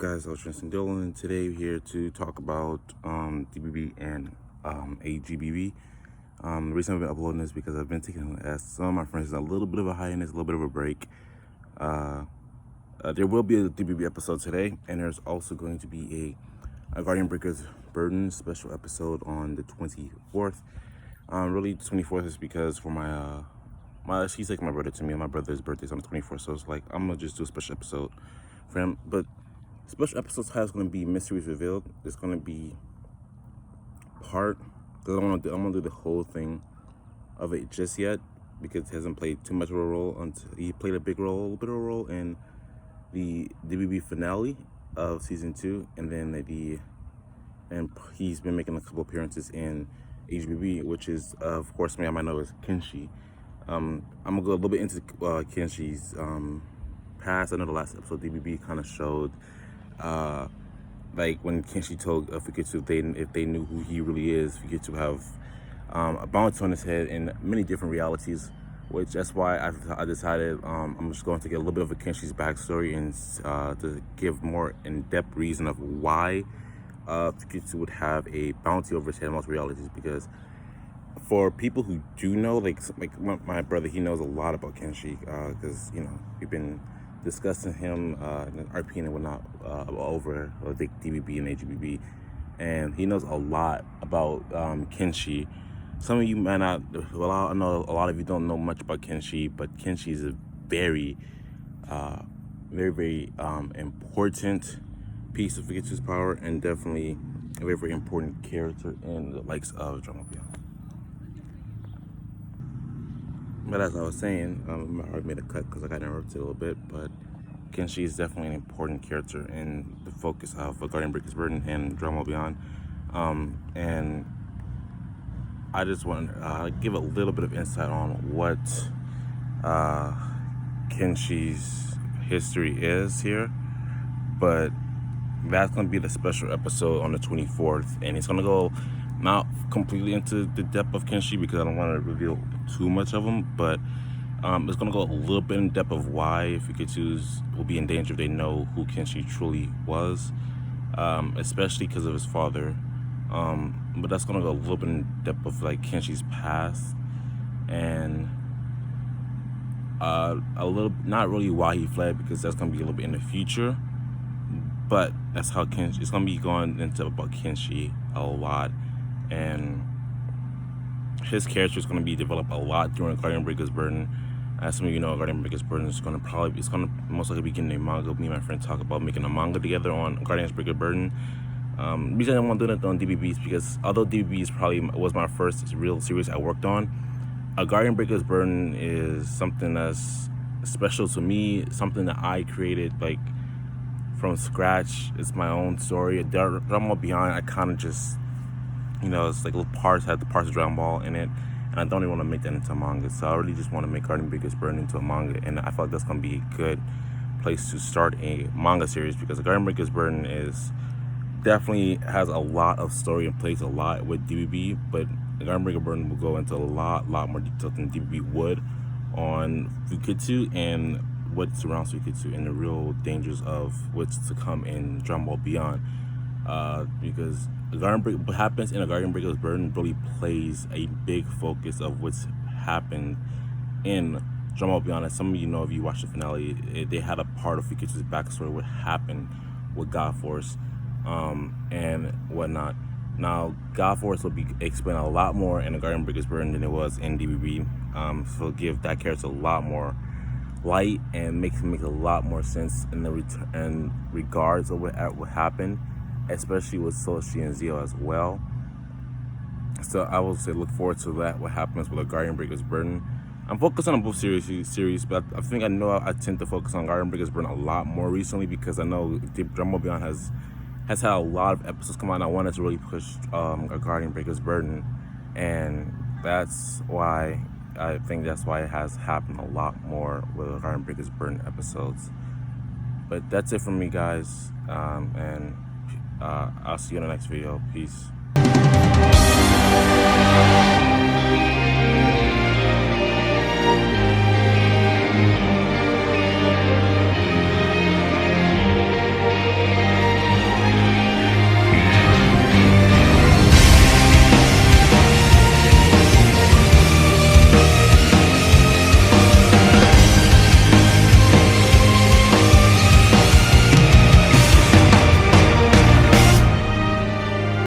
Guys, I was Tristan Dillon, and today we're here to talk about DBB and AGBB. The reason I've been uploading this because I've been taking, as some of my friends, a little bit of a hiatus, a little bit of a break. There will be a DBB episode today, and there's also going to be a Guardian Breaker's Burden special episode on the 24th. Really, the 24th is because for he's like my brother to me, and my brother's birthday's on the 24th, so it's like I'm gonna just do a special episode for him. But special episode title is going to be Mysteries Revealed. It's going to be part, because I don't want to do the whole thing of it just yet, because he hasn't played too much of a role. Until he played a bit of a role in the DBB finale of season 2, and then he's been making a couple appearances in AGBB, which is of course me I might know is Kenshi. I'm gonna go a little bit into Kenshi's past. I know the last episode DBB kind of showed like when Kenshi told Hiatus if they knew who he really is, Hiatus have a bounty on his head in many different realities, which that's why I decided I'm just going to get a little bit of a Kenshi's backstory and to give more in-depth reason of why Hiatus would have a bounty over his head in most realities. Because for people who do know, like my brother, he knows a lot about Kenshi, because we've been discussing him in RP and whatnot over the DBB and AGBB, and he knows a lot about Kenshi. Some of you might not. Well, I know a lot of you don't know much about Kenshi, but Kenshi is a very, very important piece of Hiatus' power, and definitely a very, very important character in the likes of Drama Beyond. But as I was saying, I already made a cut because I got interrupted a little bit, but Kenshi is definitely an important character in the focus of Guardian Breaker's Burden and Drama Beyond. And I just want to give a little bit of insight on what Kenshi's history is here. But that's going to be the special episode on the 24th, and it's going to go not completely into the depth of Kenshi because I don't want to reveal too much of him, but it's going to go a little bit in depth of why Hiatus will be in danger if they know who Kenshi truly was, especially because of his father. But that's going to go a little bit in depth of like Kenshi's past, and a little, not really why he fled, because that's going to be a little bit in the future, but that's how Kenshi, it's going to be going into about Kenshi a lot. And his character is going to be developed a lot during Guardian Breaker's Burden. As some of you know, Guardian Breaker's Burden is going to most likely be getting a manga. Me and my friend talk about making a manga together on Guardian Breaker's Burden. The reason I want to do that on DBB is because although DBB was my first real series I worked on, a Guardian Breaker's Burden is something that's special to me, something that I created like from scratch. It's my own story. Drama Beyond, I kind of just, it's like little parts, had the parts of Dragon Ball in it, and I don't even want to make that into a manga. So I really just want to make Guardian Breaker's Burden into a manga, and I feel like that's going to be a good place to start a manga series, because Guardian Breaker's Burden definitely has a lot of story and plays a lot with DBB, but Guardian Breaker's Burden will go into a lot more detail than DBB would on Hiatus and what surrounds Hiatus and the real dangers of what's to come in Dragon Ball Beyond. Because what happens in a Guardian Breaker's Burden really plays a big focus of what's happened in Drama Beyond. As some of you know, if you watch the finale, they had a part of Hiatus' backstory, what happened with God Force and whatnot. Now, God Force will be explained a lot more in a Guardian Breaker's Burden than it was in DBB. So give that character a lot more light and make a lot more sense in regards of what happened, especially with Soshi and Zio as well. So I will say look forward to that, what happens with a Guardian Breaker's Burden. I'm focused on both series, but I think I tend to focus on Guardian Breaker's Burden a lot more recently, because I know Drama Beyond has had a lot of episodes come out, and I wanted to really push a Guardian Breaker's Burden, and that's why it has happened a lot more with Guardian Breaker's Burden episodes. But that's it from me, guys, and I'll see you in the next video. Peace.